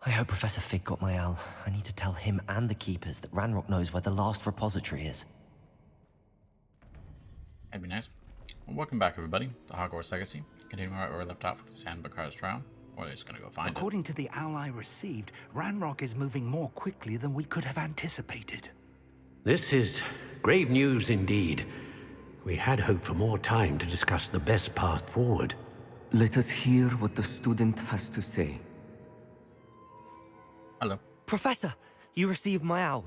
I hope Professor Fig got my owl. I need to tell him and the Keepers that Ranrock knows where the last repository is. That'd be nice. Well, welcome back, everybody, to Hogwarts Legacy. Continuing right where we left off with Bakar's trial. We're just going to go find it. According to the owl I received, Ranrock is moving more quickly than we could have anticipated. This is grave news indeed. We had hoped for more time to discuss the best path forward. Let us hear what the student has to say. Hello. Professor, you received my owl.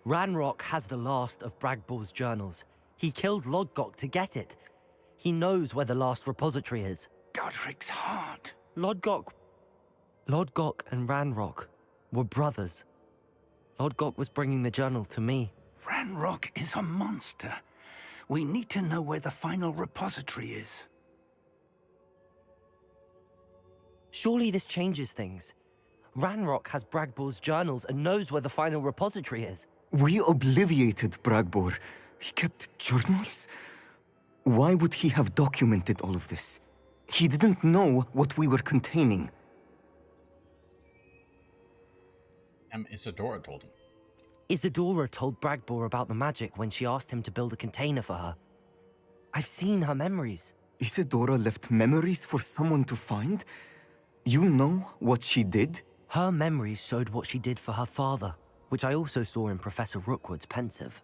Ranrock has the last of Bragbor's journals. He killed Lodgok to get it. He knows where the last repository is. Godric's heart. Lodgok and Ranrock were brothers. Lodgok was bringing the journal to me. Ranrock is a monster. We need to know where the final repository is. Surely this changes things. Ranrock has Bragbor's journals and knows where the final repository is. We obliviated Bragbor. He kept journals? Why would he have documented all of this? He didn't know what we were containing. Isadora told him. Isadora told Bragbor about the magic when she asked him to build a container for her. I've seen her memories. Isadora left memories for someone to find? You know what she did? Her memories showed what she did for her father, which I also saw in Professor Rookwood's pensive.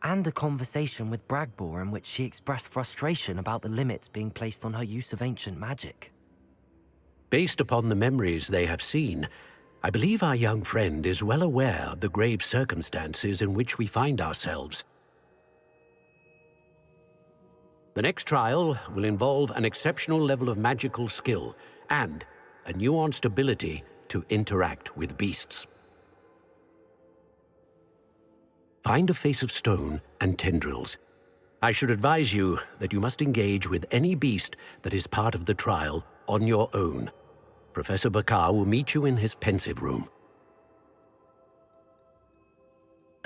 And a conversation with Bragbor in which she expressed frustration about the limits being placed on her use of ancient magic. Based upon the memories they have seen, I believe our young friend is well aware of the grave circumstances in which we find ourselves. The next trial will involve an exceptional level of magical skill and a nuanced ability to interact with beasts. Find a face of stone and tendrils. I should advise you that you must engage with any beast that is part of the trial on your own. Professor Bakar will meet you in his pensive room.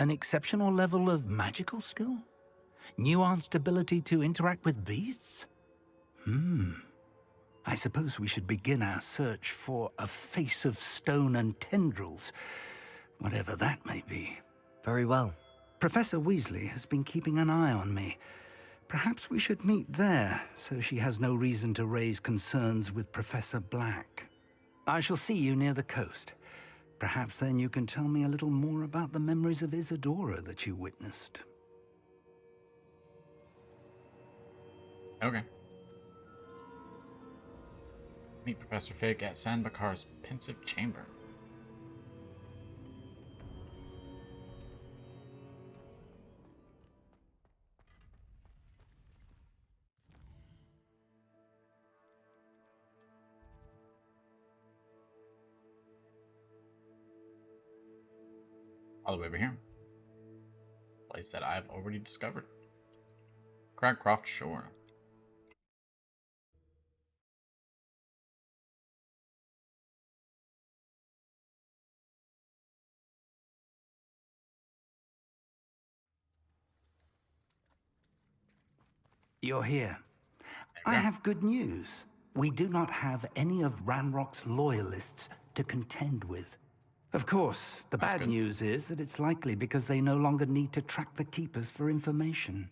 An exceptional level of magical skill? Nuanced ability to interact with beasts? I suppose we should begin our search for a face of stone and tendrils, whatever that may be. Very well. Professor Weasley has been keeping an eye on me. Perhaps we should meet there, so she has no reason to raise concerns with Professor Black. I shall see you near the coast. Perhaps then you can tell me a little more about the memories of Isadora that you witnessed. Okay. Meet Professor Fig at Bakar's pensive chamber. All the way over here. Place that I've already discovered. Cragcroft Shore. You're here. I have good news. We do not have any of Ranrock's loyalists to contend with. Of course, the bad news is that it's likely because they no longer need to track the Keepers for information.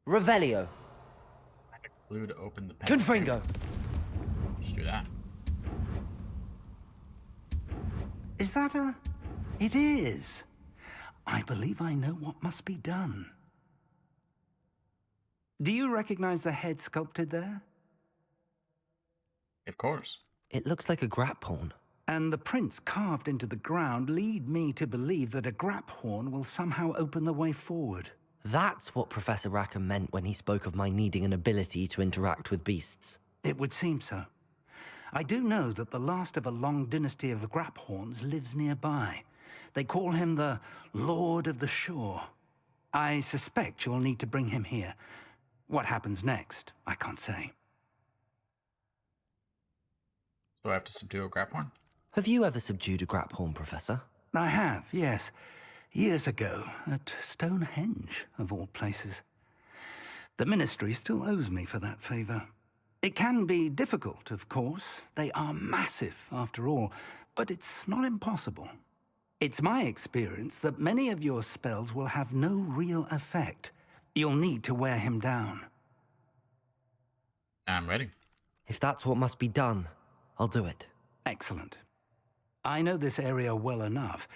Revelio. I could clue to open the pensive Confringo. Just do that. Is that a... It is. I believe I know what must be done. Do you recognize the head sculpted there? Of course. It looks like a graphorn. And the prints carved into the ground lead me to believe that a graphorn will somehow open the way forward. That's what Professor Rackham meant when he spoke of my needing an ability to interact with beasts. It would seem so. I do know that the last of a long dynasty of graphorns lives nearby. They call him the Lord of the Shore. I suspect you'll need to bring him here. What happens next, I can't say. Do I have to subdue a graphorn? Have you ever subdued a graphorn, Professor? I have, yes. Years ago, at Stonehenge, of all places. The Ministry still owes me for that favor. It can be difficult, of course. They are massive, after all, but it's not impossible. It's my experience that many of your spells will have no real effect. You'll need to wear him down. I'm ready. If that's what must be done, I'll do it. Excellent. I know this area well enough.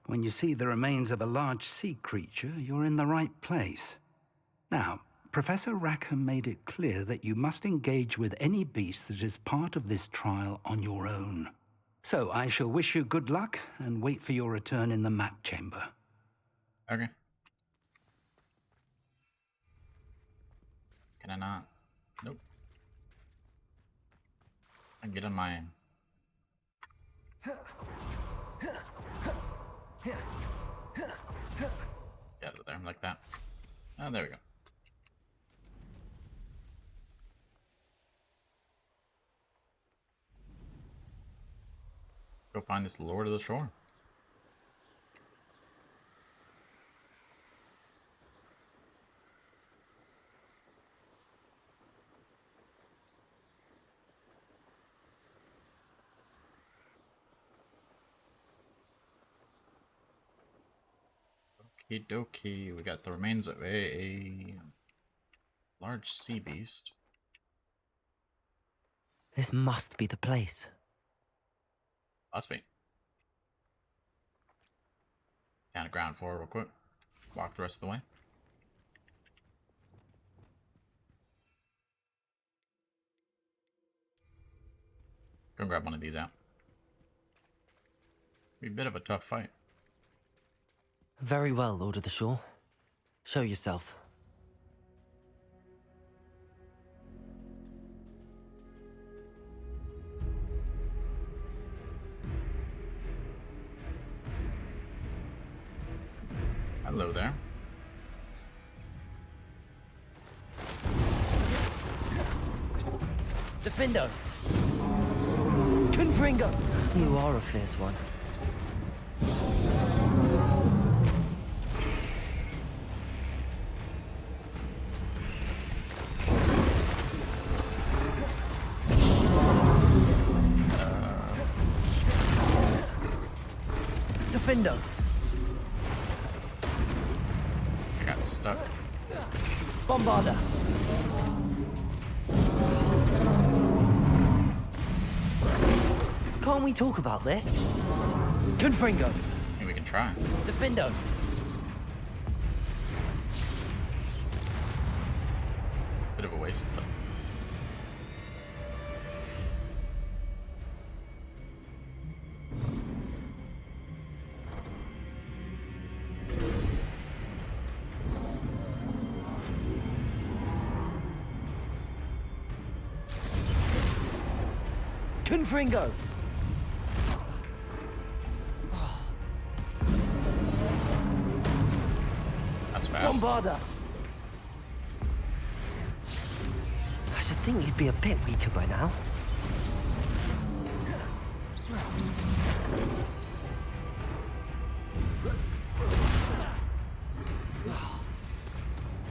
When you see the remains of a large sea creature, you're in the right place. Now, Professor Rackham made it clear that you must engage with any beast that is part of this trial on your own. So I shall wish you good luck and wait for your return in the map chamber. Okay. Can I not? Nope. I can get on my... Get out of there like that. Oh, there we go. Go find this Lord of the Shore. Okie dokie, we got the remains of a large sea beast. This must be the place. Must be. Down to ground floor real quick. Walk the rest of the way. Go grab one of these out. Be a bit of a tough fight. Very well, Lord of the Shore. Show yourself. Hello there. Defendo! Confringo! You are a fierce one. Defendo! I got stuck. Bombarda! Can't we talk about this? Confringo! I think we can try. Defendo! Bit of a waste, but... Confringo! That's fast. Bombarda! I should think you'd be a bit weaker by now.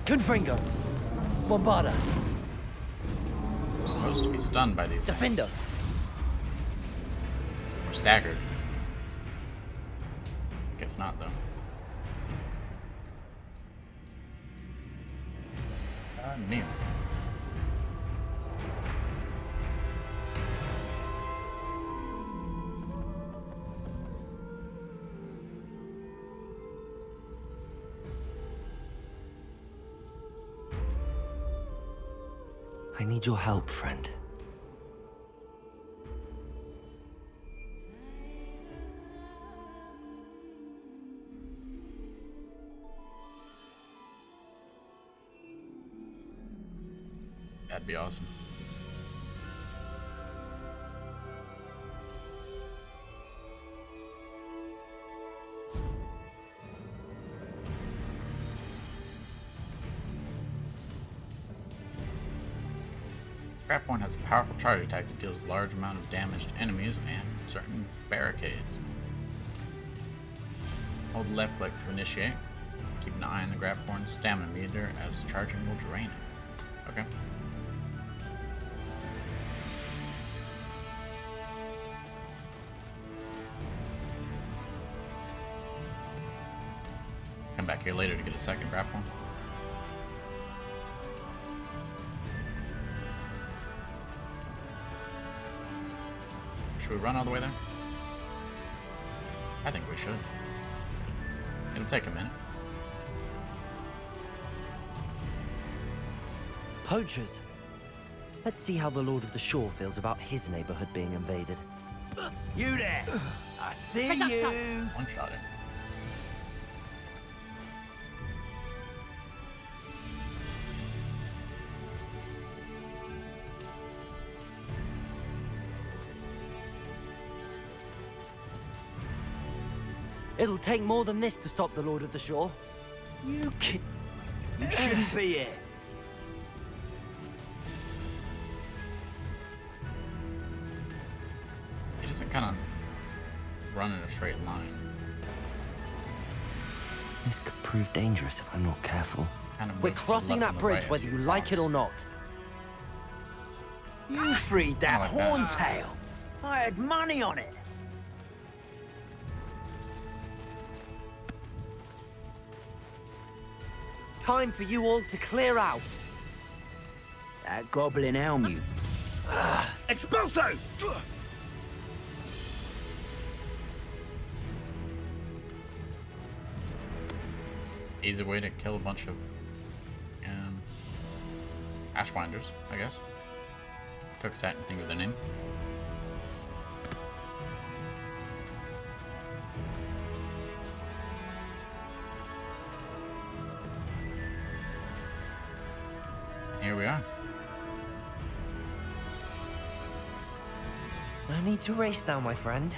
Confringo! Bombarda! I'm supposed to be stunned by these Defendo! things. Or staggered. Guess not, though. Neat. I need your help, friend. That'd be awesome. Scrap Point has a powerful charge attack that deals a large amount of damage to enemies and certain barricades. Hold left click to initiate. Keep an eye on the Graphorn's stamina meter as charging will drain it. Okay. back here later to get a second grapple. Should we run all the way there? I think we should. It'll take a minute. Poachers. Let's see how the Lord of the Shore feels about his neighborhood being invaded. You there! I see you! One shot it. It'll take more than this to stop the Lord of the Shore. You shouldn't be here. He doesn't kind of run in a straight line. This could prove dangerous if I'm not careful. Kind of We're moves to the crossing left that and the bridge right whether as you he like it or walks. not. You freed that like that. horntail. I had money on it. Time for you all to clear out. That goblin helm you. Expulso! Easy way to kill a bunch of Ashwinders, I guess. Took that and think of the name. Here we are. No need to race now, my friend.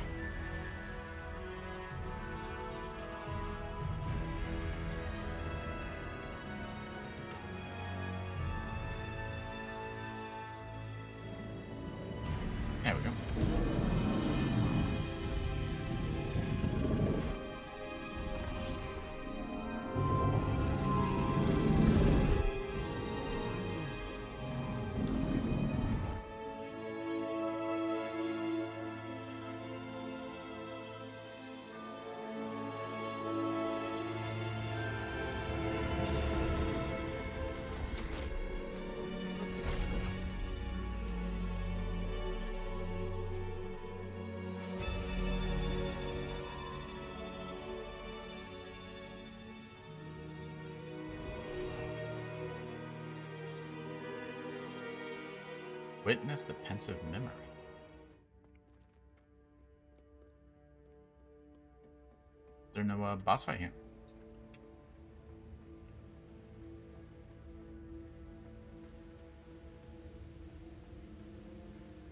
There we go. Witness the pensive memory. There's no boss fight here.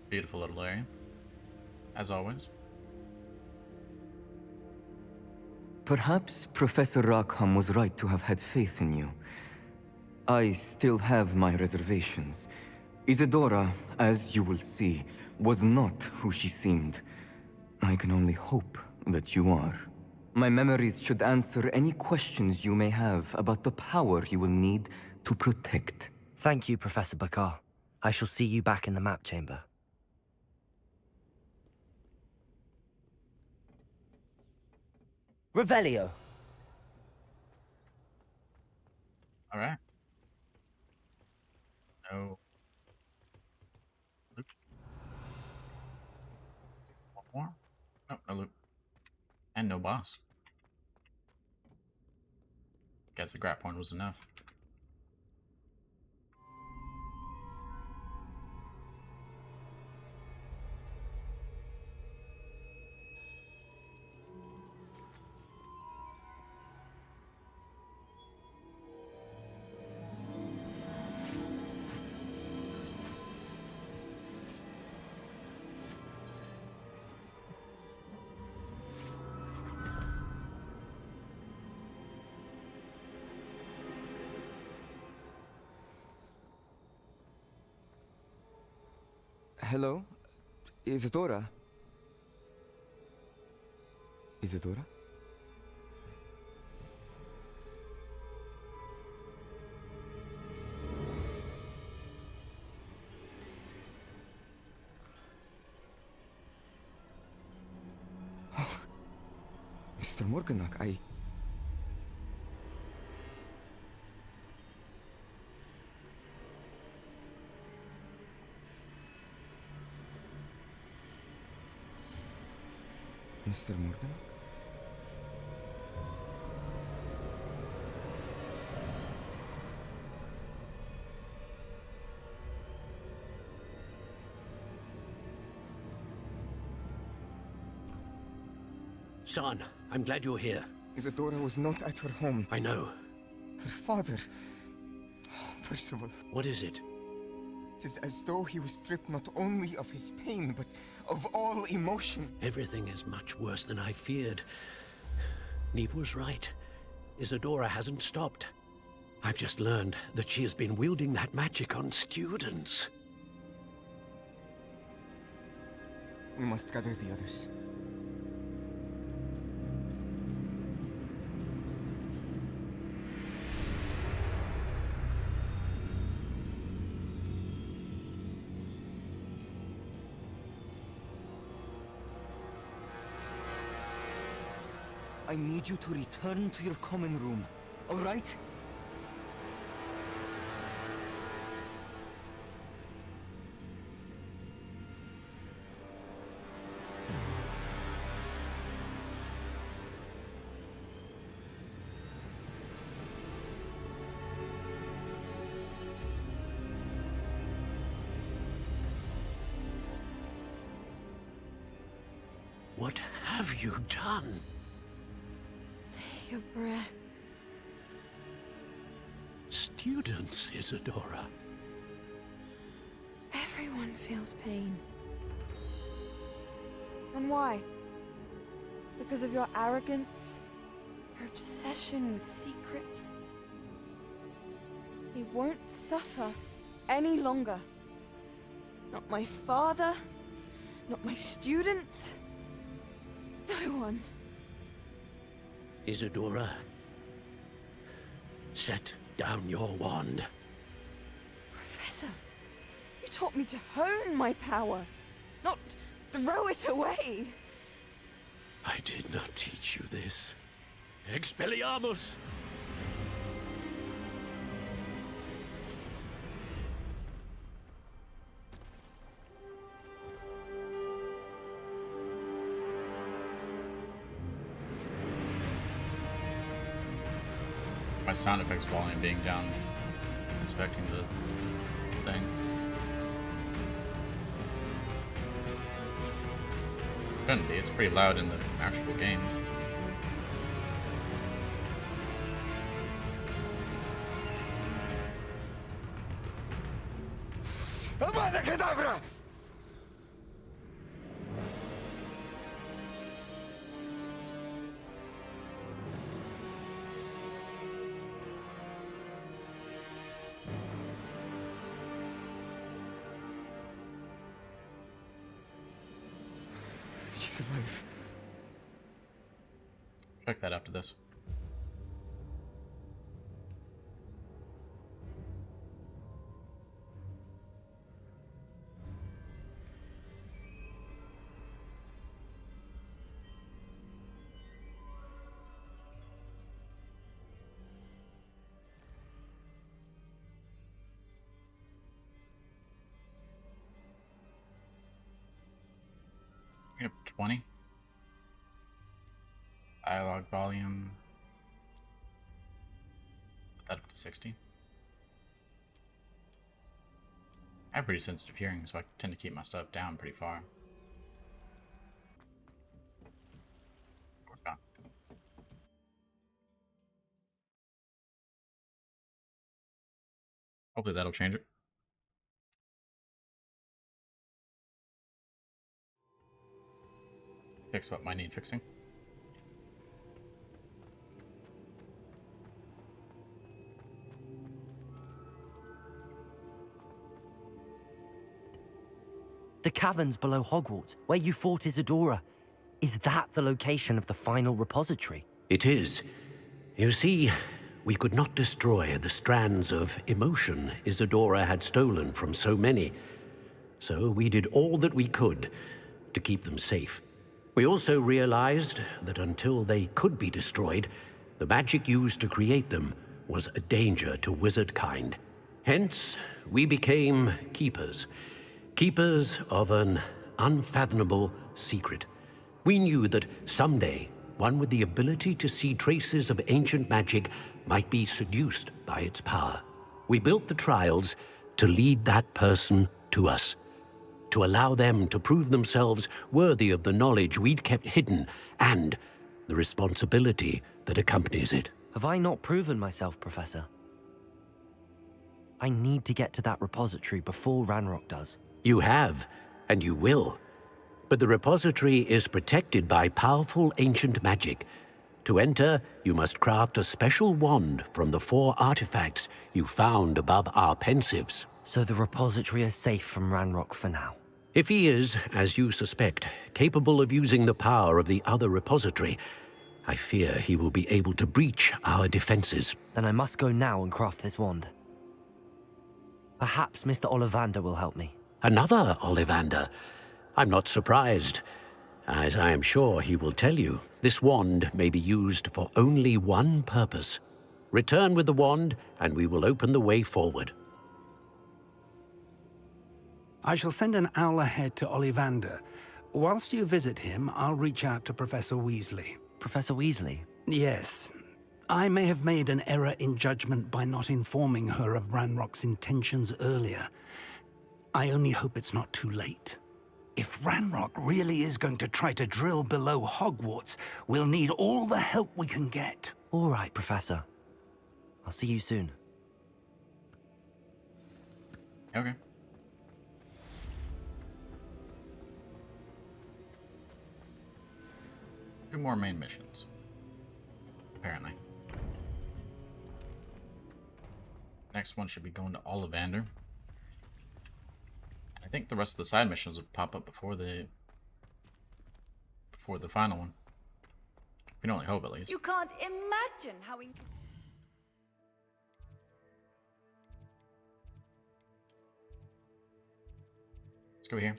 Beautiful little area, as always. Perhaps Professor Rackham was right to have had faith in you. I still have my reservations. Isadora, as you will see, was not who she seemed. I can only hope that you are. My memories should answer any questions you may have about the power you will need to protect. Thank you, Professor Bakar. I shall see you back in the map chamber. Revelio. All right. No. Loop. One more. No, no loop. And no boss. Guess the grab point was enough. Hello? Isadora? Isadora? Oh, Mr. Morganach, I Mr. Morgan? Son, I'm glad you're here. Isadora was not at her home. I know. Her father... Oh, Percival. What is it? It is as though he was stripped not only of his pain, but of all emotion. Everything is much worse than I feared. Neve was right. Isadora hasn't stopped. I've just learned that she has been wielding that magic on students. We must gather the others. I need you to return to your common room, all right? What have you done? Take a breath. Students, Isadora. Everyone feels pain. And why? Because of your arrogance? Your obsession with secrets? He won't suffer any longer. Not my father, not my students, no one. Isadora, set down your wand. Professor, you taught me to hone my power, not throw it away. I did not teach you this. Expelliarmus! My sound effects volume being down, inspecting the thing. Couldn't be, it's pretty loud in the actual game. Avada Kedavra! She's alive. Check that after this. Yep, 20. Dialogue volume. Put that up to 60. I have pretty sensitive hearing, so I tend to keep my stuff down pretty far. Work on. Hopefully that'll change it. Fix what might need fixing. The caverns below Hogwarts, where you fought Isadora. Is that the location of the final repository? It is. You see, we could not destroy the strands of emotion Isadora had stolen from so many. So we did all that we could to keep them safe. We also realized that until they could be destroyed, the magic used to create them was a danger to wizard kind. Hence, we became keepers. Keepers of an unfathomable secret. We knew that someday, one with the ability to see traces of ancient magic might be seduced by its power. We built the trials to lead that person to us, to allow them to prove themselves worthy of the knowledge we'd kept hidden and the responsibility that accompanies it. Have I not proven myself, Professor? I need to get to that repository before Ranrock does. You have, and you will. But the repository is protected by powerful ancient magic. To enter, you must craft a special wand from the 4 artifacts you found above our pensives. So the repository is safe from Ranrock for now. If he is, as you suspect, capable of using the power of the other repository, I fear he will be able to breach our defenses. Then I must go now and craft this wand. Perhaps Mr. Ollivander will help me. Another Ollivander? I'm not surprised. As I am sure he will tell you, this wand may be used for only one purpose. Return with the wand, and we will open the way forward. I shall send an owl ahead to Ollivander. Whilst you visit him, I'll reach out to Professor Weasley. Professor Weasley? Yes. I may have made an error in judgment by not informing her of Ranrock's intentions earlier. I only hope it's not too late. If Ranrock really is going to try to drill below Hogwarts, we'll need all the help we can get. All right, Professor. I'll see you soon. Okay. Two more main missions. Apparently. Next one should be going to Ollivander. I think the rest of the side missions will pop up before the final one. We can only hope, at least. You can't imagine how Let's go here.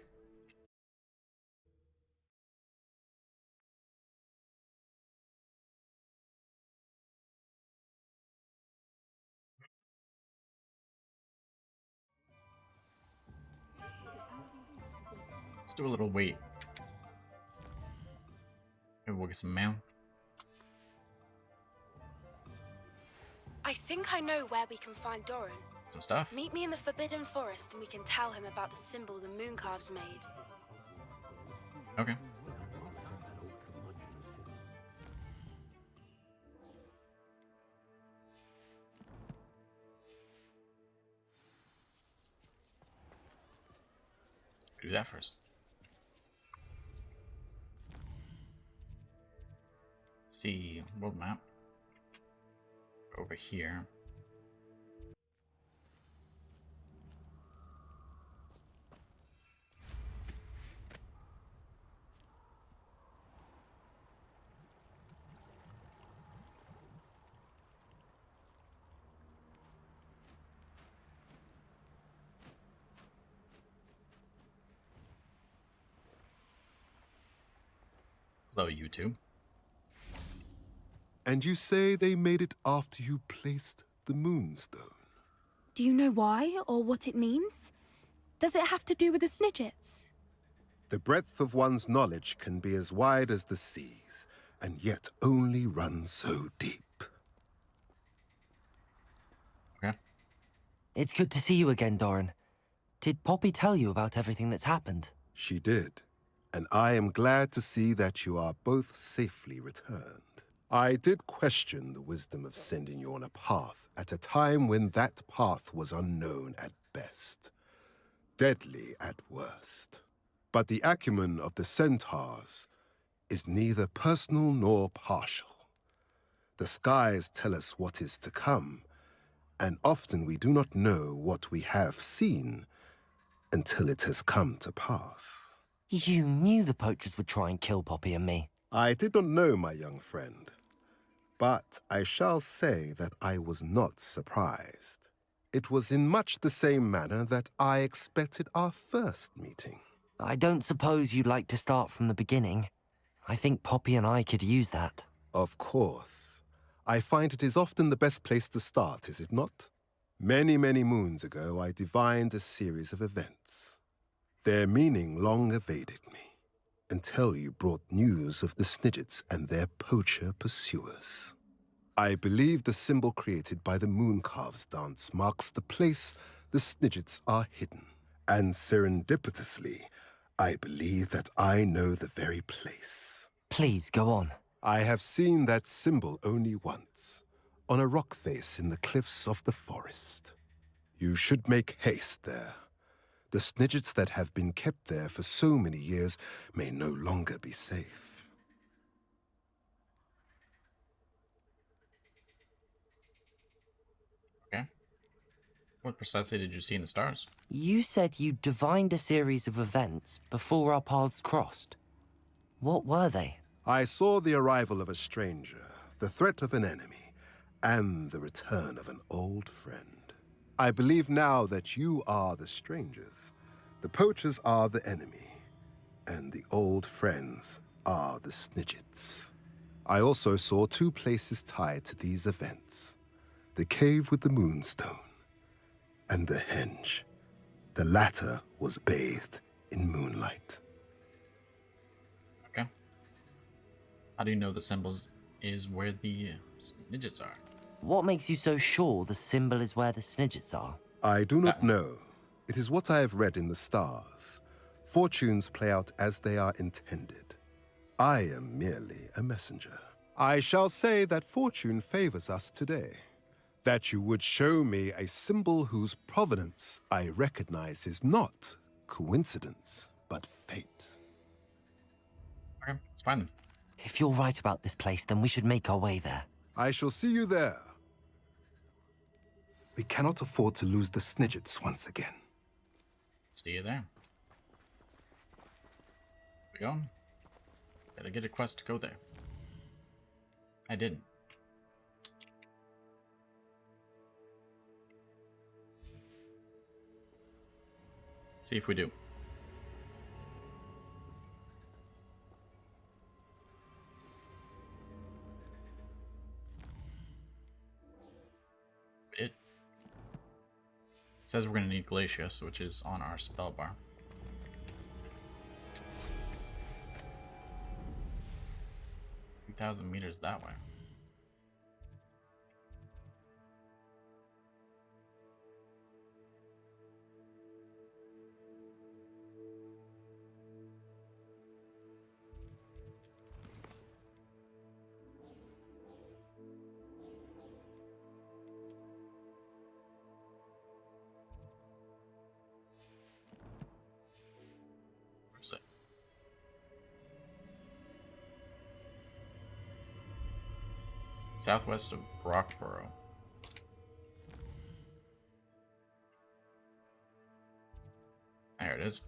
Let's do a little wait. Maybe we'll get some mail. I think I know where we can find Doran. Some stuff. Meet me in the Forbidden Forest and we can tell him about the symbol the Mooncalves made. Okay. Do that first. Let's see, world map. Over here. Hello, you two. And you say they made it after you placed the Moonstone? Do you know why or what it means? Does it have to do with the Snidgets? The breadth of one's knowledge can be as wide as the seas, and yet only run so deep. Okay. It's good to see you again, Doran. Did Poppy tell you about everything that's happened? She did, and I am glad to see that you are both safely returned. I did question the wisdom of sending you on a path at a time when that path was unknown at best, deadly at worst. But the acumen of the centaurs is neither personal nor partial. The skies tell us what is to come, and often we do not know what we have seen until it has come to pass. You knew the poachers would try and kill Poppy and me. I did not know, my young friend, but I shall say that I was not surprised. It was in much the same manner that I expected our first meeting. I don't suppose you'd like to start from the beginning. I think Poppy and I could use that. Of course. I find it is often the best place to start, is it not? Many, many moons ago, I divined a series of events. Their meaning long evaded me. until you brought news of the Snidgets and their poacher pursuers. I believe the symbol created by the Mooncalves dance marks the place the Snidgets are hidden. And serendipitously, I believe that I know the very place. Please, go on. I have seen that symbol only once, on a rock face in the cliffs of the forest. You should make haste there. The Snidgets that have been kept there for so many years may no longer be safe. Okay. What precisely did you see in the stars? You said you divined a series of events before our paths crossed. What were they? I saw the arrival of a stranger, the threat of an enemy, and the return of an old friend. I believe now that you are the strangers, the poachers are the enemy, and the old friends are the Snidgets. I also saw two places tied to these events: the cave with the moonstone and the henge. The latter was bathed in moonlight. Okay. How do you know the symbols is where the Snidgets are? What makes you so sure the symbol is where the Snidgets are? I do not know. It is what I have read in the stars. Fortunes play out as they are intended. I am merely a messenger. I shall say that fortune favors us today. That you would show me a symbol whose provenance I recognize is not coincidence, but fate. Okay, it's fine then. If you're right about this place, then we should make our way there. I shall see you there. We cannot afford to lose the Snidgets once again. See you there. We going? Gotta get a quest to go there. I didn't. See if we do. It says we're going to need Glacius, which is on our spell bar. $3,000 meters that way. Where's it? Southwest of Brockborough. There it is.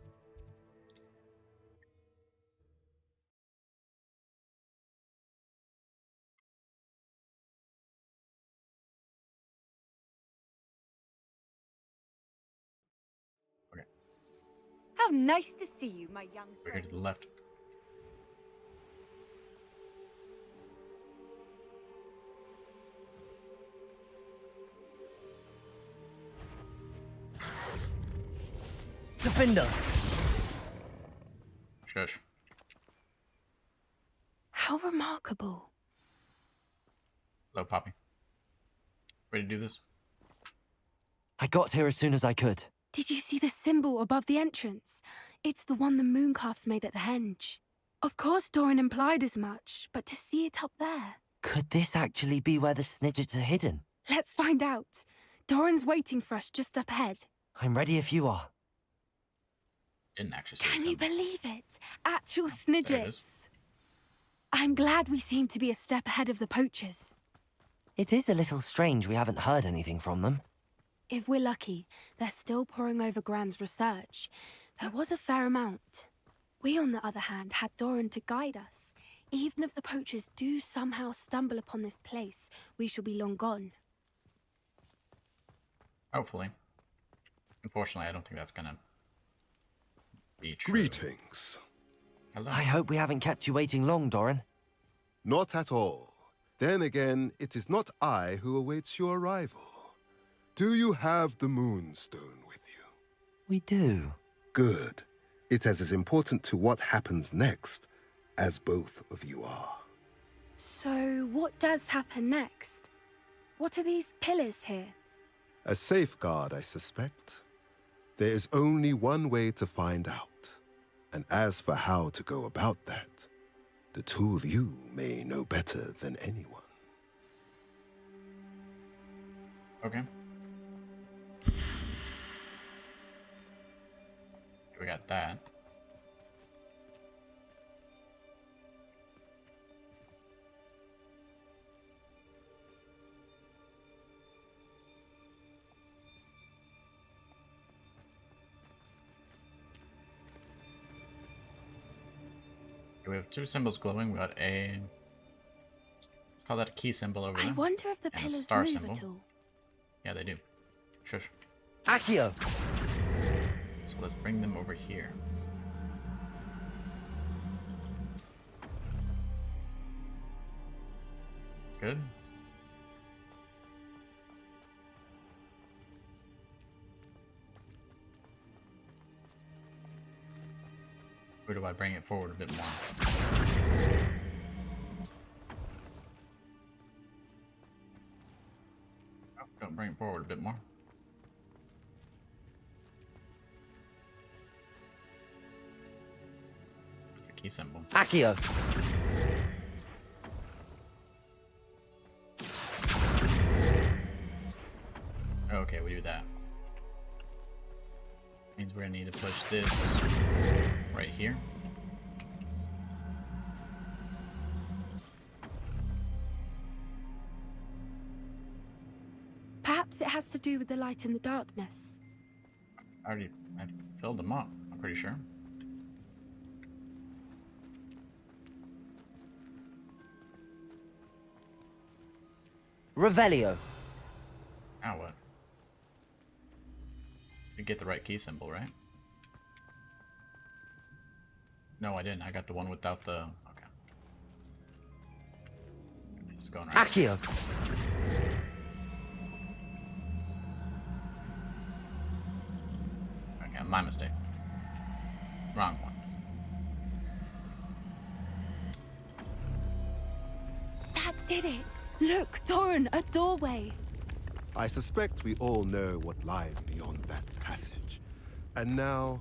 Okay, How nice to see you, my young we're here friend. to the left. Defender! Shush. How remarkable. Hello, Poppy. Ready to do this? I got here as soon as I could. Did you see the symbol above the entrance? It's the one the Mooncalves made at the henge. Of course Doran implied as much, but to see it up there... Could this actually be where the Snidgets are hidden? Let's find out. Doran's waiting for us just up ahead. I'm ready if you are. Didn't actually say Can you something. believe it? Actual There it is. Snidgets. I'm glad we seem to be a step ahead of the poachers. It is a little strange we haven't heard anything from them. If we're lucky, they're still poring over Gran's research. There was a fair amount. We, on the other hand, had Doran to guide us. Even if the poachers do somehow stumble upon this place, we shall be long gone. Hopefully. Unfortunately, I don't think that's gonna be true. Greetings. Hello. I hope we haven't kept you waiting long, Doran. Not at all. Then again, it is not I who awaits your arrival. Do you have the Moonstone with you? We do. Good. It is as important to what happens next as both of you are. So, what does happen next? What are these pillars here? A safeguard, I suspect. There is only one way to find out. And as for how to go about that, the two of you may know better than anyone. Okay. We got that. We have two symbols glowing. We got a... Let's call that a key symbol over there. I wonder if the and a pillars star move symbol. at all. Yeah, they do. Shush. Accio! So let's bring them over here. Good. Or do I bring it forward a bit more? Oh, don't bring it forward a bit more. Where's the key symbol? Accio! Okay, we do that. Means we're gonna need to push this right here. Perhaps it has to do with the light and the darkness. I filled them up, I'm pretty sure. Revelio. Now what? You get the right key symbol, right? No, I didn't. I got the one without the... Okay. It's going right. Accio! Okay, my mistake. Wrong one. That did it! Look, Doran, a doorway! I suspect we all know what lies beyond that passage. And now,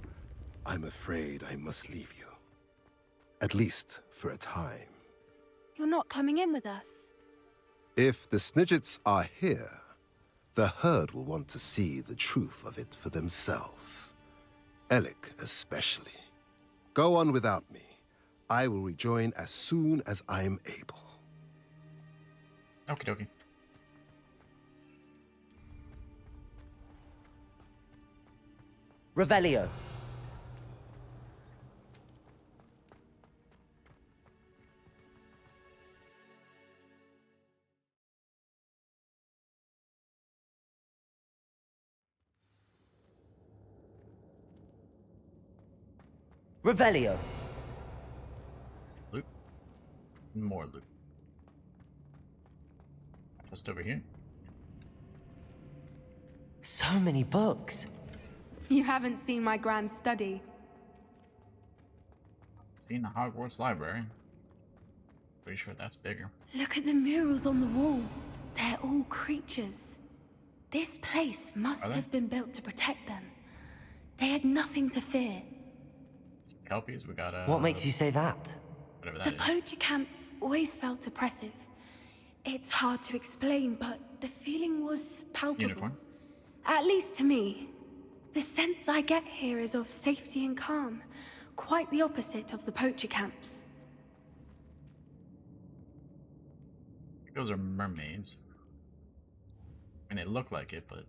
I'm afraid I must leave you. At least for a time. You're not coming in with us. If the Snidgets are here, the herd will want to see the truth of it for themselves. Alec especially. Go on without me. I will rejoin as soon as I'm able. Okie dokie. Revelio. Revelio. Loot. More loot. Just over here. So many books. You haven't seen my grand study. Seen the Hogwarts Library. Pretty sure that's bigger. Look at the murals on the wall. They're all creatures. This place must have been built to protect them. They had nothing to fear. Some kelpies. We got What makes you say that? whatever that The is. poacher camps always felt oppressive. It's hard to explain, but the feeling was palpable. Unicorn. At least to me. The sense I get here is of safety and calm. Quite the opposite of the poacher camps. Those are mermaids. And they look like it, but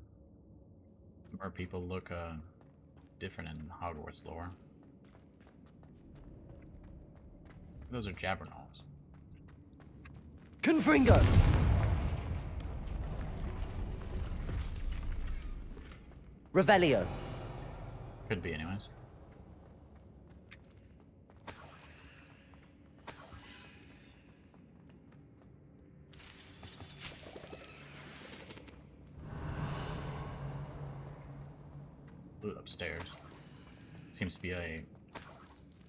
mer people look different in Hogwarts lore. Those are Jabbernauls. Confringo! Revelio. Could be, anyways. Loot upstairs. Seems to be a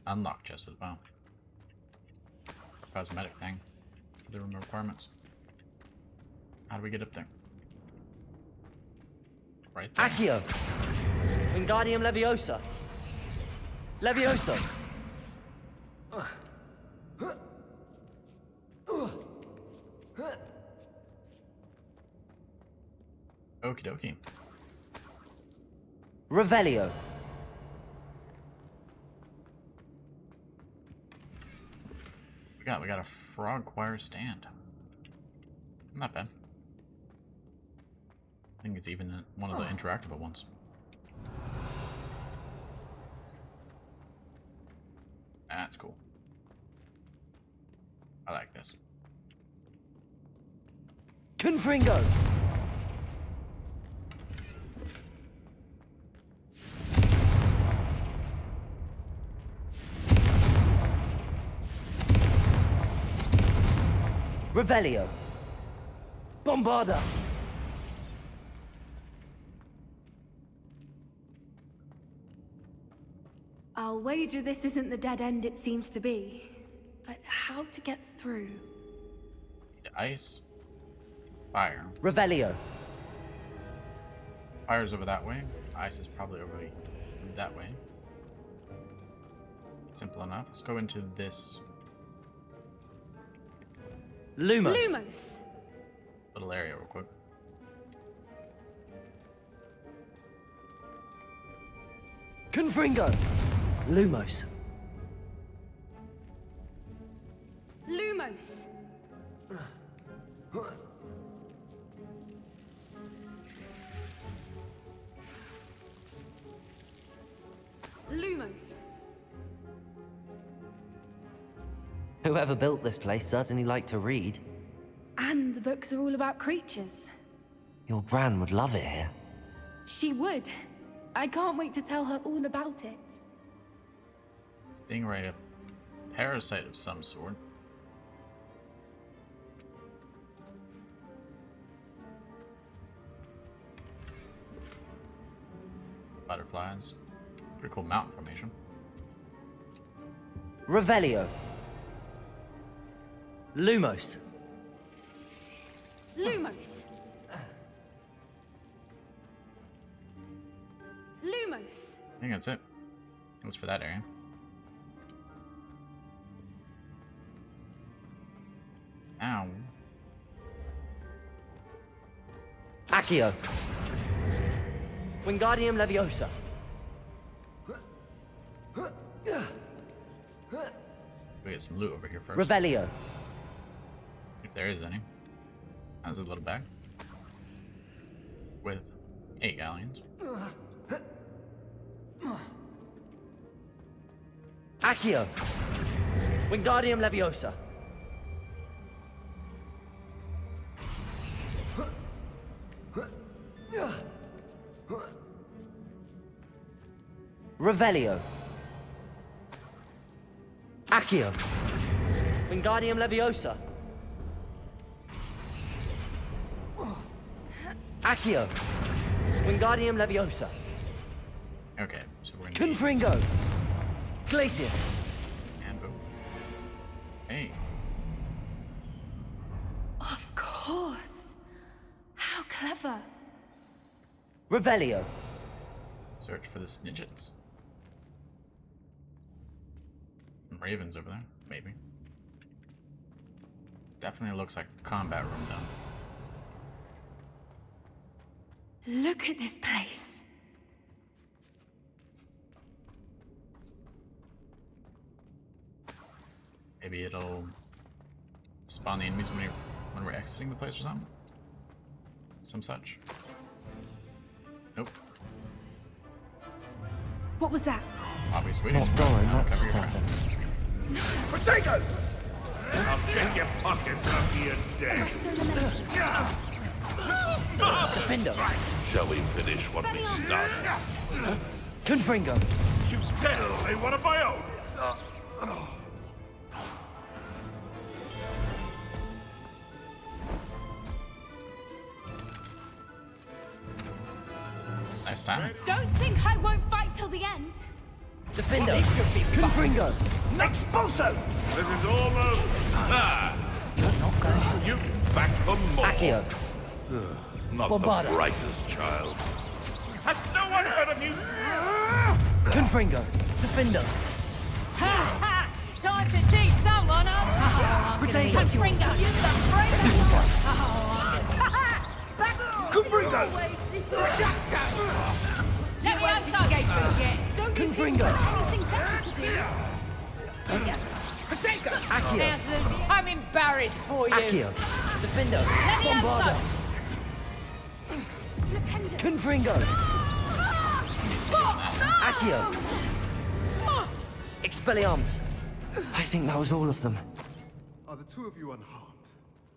unlock chest as well. Cosmetic thing. For the room requirements. How do we get up there? Right there. Accio! Wingardium Leviosa! Levioso! Okie dokie. Revelio! We got a frog choir stand. Not bad. I think it's even one of the interactable ones. That's cool. I like this. Confringo! Revelio! Bombarda! I'll wager this isn't the dead end it seems to be. But how to get through? Need ice. Fire. Revelio! Fire's over that way. Ice is probably over that way. Simple enough. Let's go into this Lumos! Lumos! little area real quick. Confringo! Lumos! Lumos! Lumos! Whoever built this place certainly liked to read. And the books are all about creatures. Your Gran would love it here. She would. I can't wait to tell her all about it. Stingray, a parasite of some sort. Butterflies. Pretty cool mountain formation. Revelio! Lumos! Lumos! Lumos! I think that's it. It was for that area. Ow. Accio! Wingardium Leviosa! We get some loot over here first. Revelio! If there is any. That's a little bag. With 8 galleons. Accio! Wingardium Leviosa! Revelio! Accio! Wingardium Leviosa! Accio! Wingardium Leviosa! Okay, so we're gonna Confringo! Glacius! and boom. Hey. Of course. How clever. Revelio! Search for the Snidgets. Some ravens over there, maybe. Definitely looks like a combat room though. Look at this place. Maybe it'll spawn the enemies when we're exiting the place or something? Some such. Nope. What was that? Obviously, Not Doran, that's for certain. Potato! I'll check your pockets after you're dead. Defendo! Shall we finish what we started? Confringo! You dare say one of my own! Nice time. Don't think I won't fight till the end. Defendo! Confringo! Expulso! This is almost... Not going to... You back for more. Accio! Not Bombarda. the brightest child. Has no one heard of you? Confringo! Defendo! Ha ha! Time to teach someone, huh? Potato! Confringo! You Confringo! Let me answer! Don't you think Confringo! anything better to do? Accio! I'm embarrassed for you. Accio! Defendo! Let me Bombarda! answer! Confringo! Accio! Expelliarmus! I think that was all of them. Are the two of you unharmed?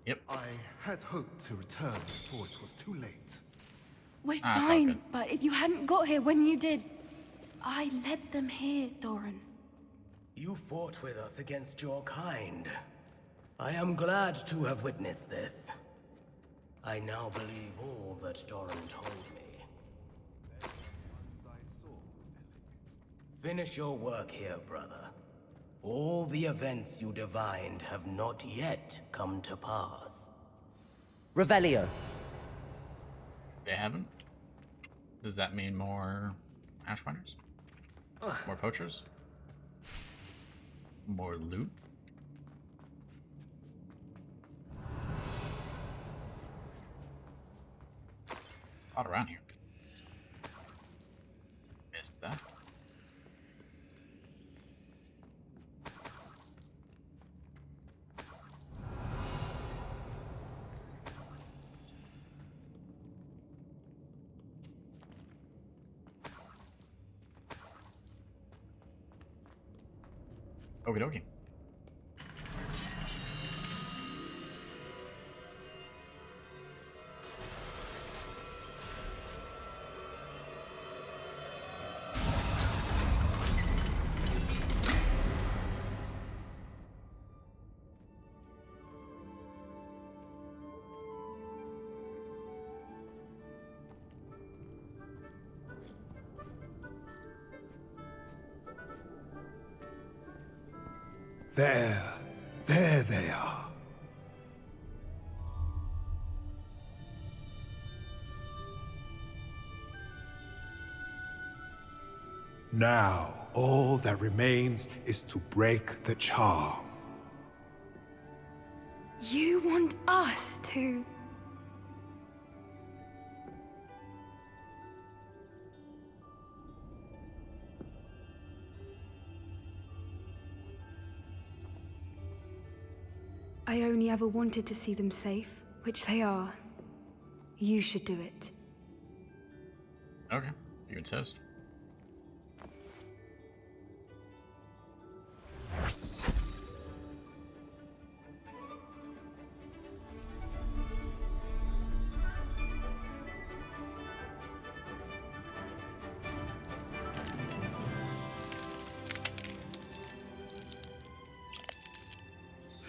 Yep. I had hoped to return before it was too late. We're It's all fine, good. but if you hadn't got here when you did, I led them here, Doran. You fought with us against your kind. I am glad to have witnessed this. I now believe all that Doran told me. Finish your work here, brother. All the events you divined have not yet come to pass. Revelio! They haven't? Does that mean more Ashwinders? More poachers? More loot? A lot around here. Missed that. Okie dokie. There they are. Now, all that remains is to break the charm. You want us to... I only ever wanted to see them safe, which they are. You should do it. Okay, you insist.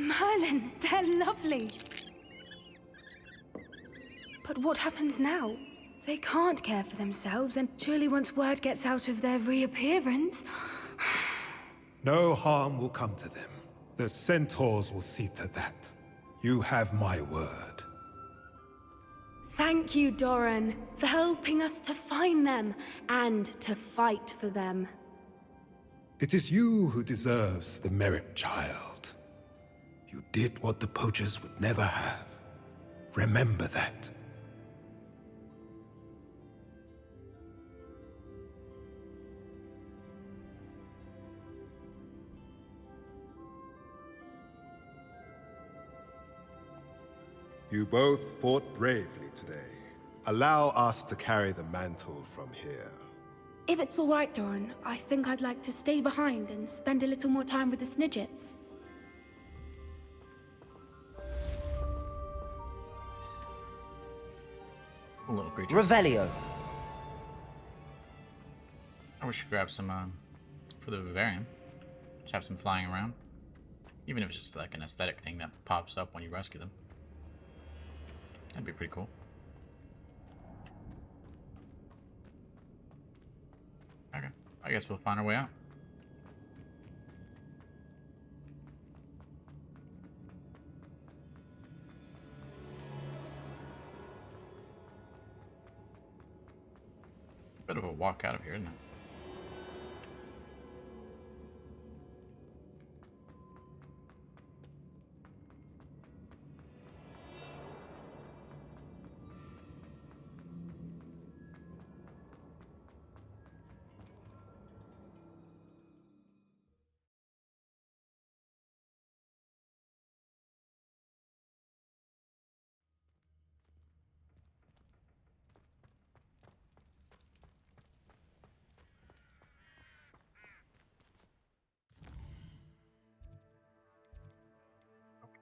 Merlin, they're lovely. But what happens now? They can't care for themselves, and surely once word gets out of their reappearance... No harm will come to them. The centaurs will see to that. You have my word. Thank you, Doran, for helping us to find them, and to fight for them. It is you who deserves the merit, child. You did what the poachers would never have. Remember that. You both fought bravely today. Allow us to carry the mantle from here. If it's all right, Doran, I think I'd like to stay behind and spend a little more time with the Snidgets. Little creatures. Revelio! I should grab some for the Bavarian. Just have some flying around. Even if it's just like an aesthetic thing that pops up when you rescue them. That'd be pretty cool. Okay, I guess we'll find our way out. Bit of a walk out of here, isn't it?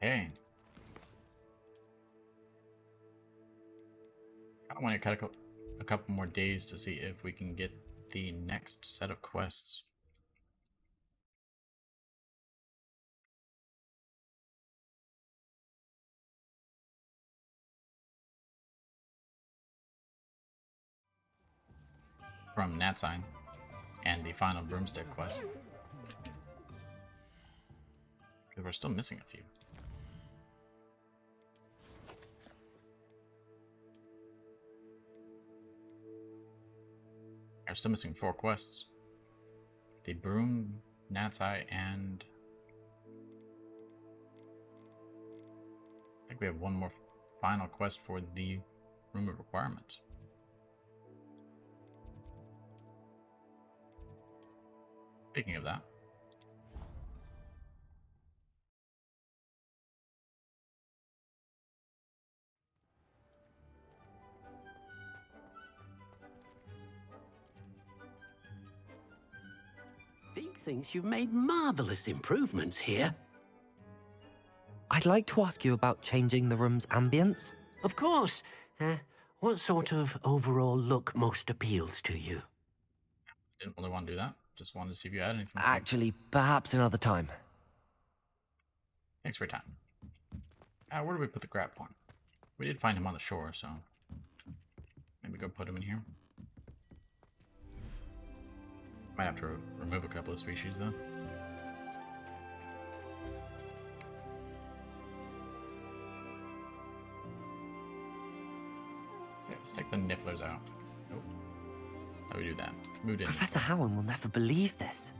Okay. I want to cut a couple more days to see if we can get the next set of quests. From Natsign and the final broomstick quest. Because we're still missing a few. We're still missing 4 quests. The Broom, Natsai, and I think we have one more final quest for the Room of Requirements. Speaking of that, Deke thinks you've made marvelous improvements here. I'd like to ask you about changing the room's ambience. Of course. What sort of overall look most appeals to you? didn't really want to do that. Just wanted to see if you had anything. Actually, perhaps another time. Thanks for your time. Where do we put the grab point? We did find him on the shore, so maybe go put him in here. Might have to remove a couple of species though. So let's take the nifflers out. Nope. How do we do that? Moved in. Professor Howard will never believe this.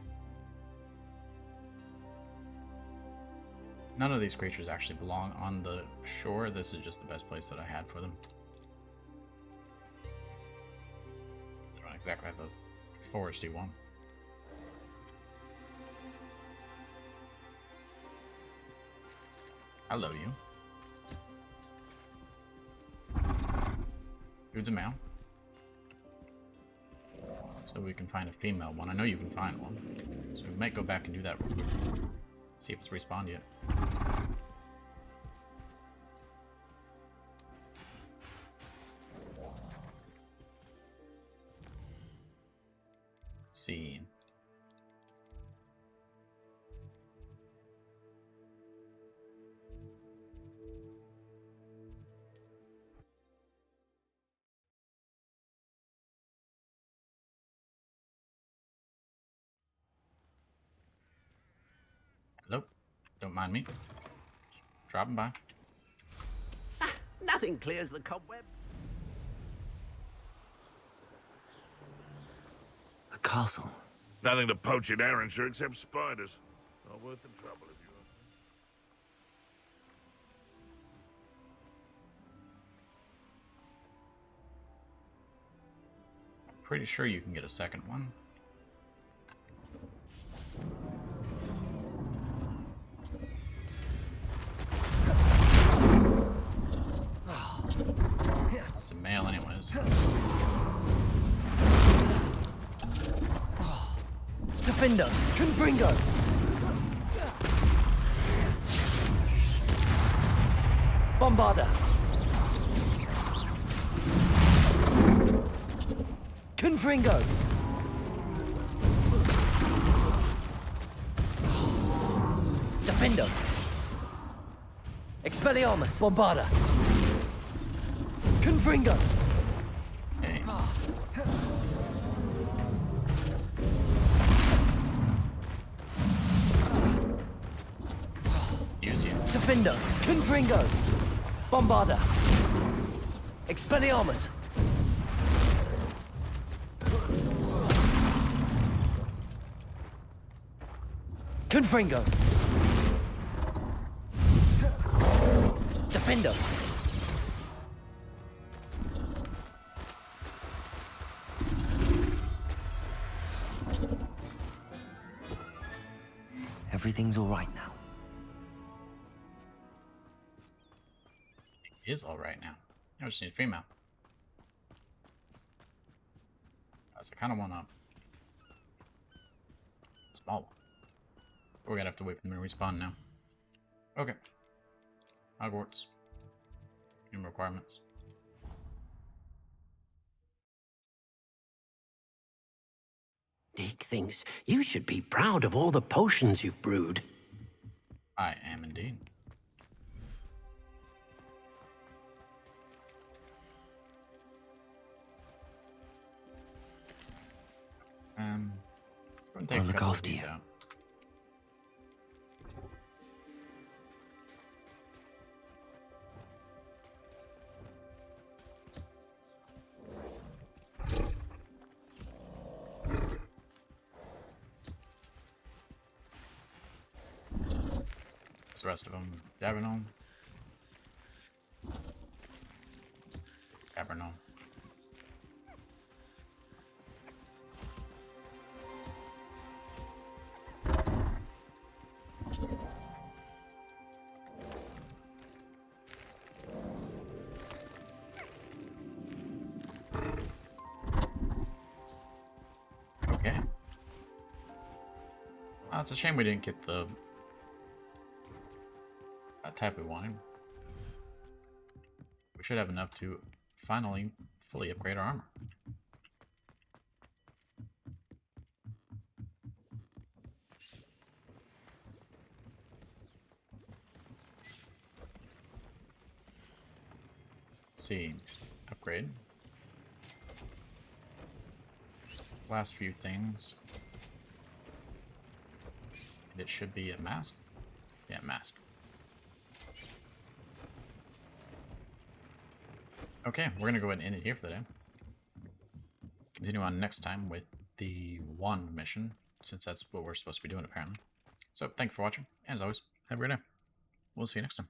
None of these creatures actually belong on the shore. This is just the best place that I had for them. They don't exactly have a foresty one. Hello, you. Dude's a male. So we can find a female one. I know you can find one. So we might go back and do that real quick. See if it's respawned yet. Let's see. Hello. Don't mind me. Dropping by. Nothing clears the cobweb. A castle. Nothing to poach in Arrowshire except spiders. Not worth the trouble if you ask me. I'm pretty sure you can get a second one. It's a male anyways. Defender, Confringo. Bombarder. Confringo. Defender. Expelliarmus. Bombarder. Confringo. Okay. Use you. Defender. Confringo. Bombarder. Expelliarmus. Confringo! Defender! Everything's all right now. It is all right now. I just need a female. I kind of want a small one. We're gonna have to wait for them to respawn now. Okay. Hogwarts. New requirements. Dick thinks you should be proud of all the potions you've brewed. I am indeed. Let's go and take I'll a look couple of after these you. out. The rest of them, Davenol. Cabernet. Okay. It's a shame we didn't get the type we wanted. We should have enough to finally fully upgrade our armor. Let's see. Upgrade. Last few things. And it should be a mask. Yeah, mask. Okay, we're gonna go ahead and end it here for the day. Continue on next time with the wand mission, since that's what we're supposed to be doing apparently. So, thank you for watching, and as always, have a great day. We'll see you next time.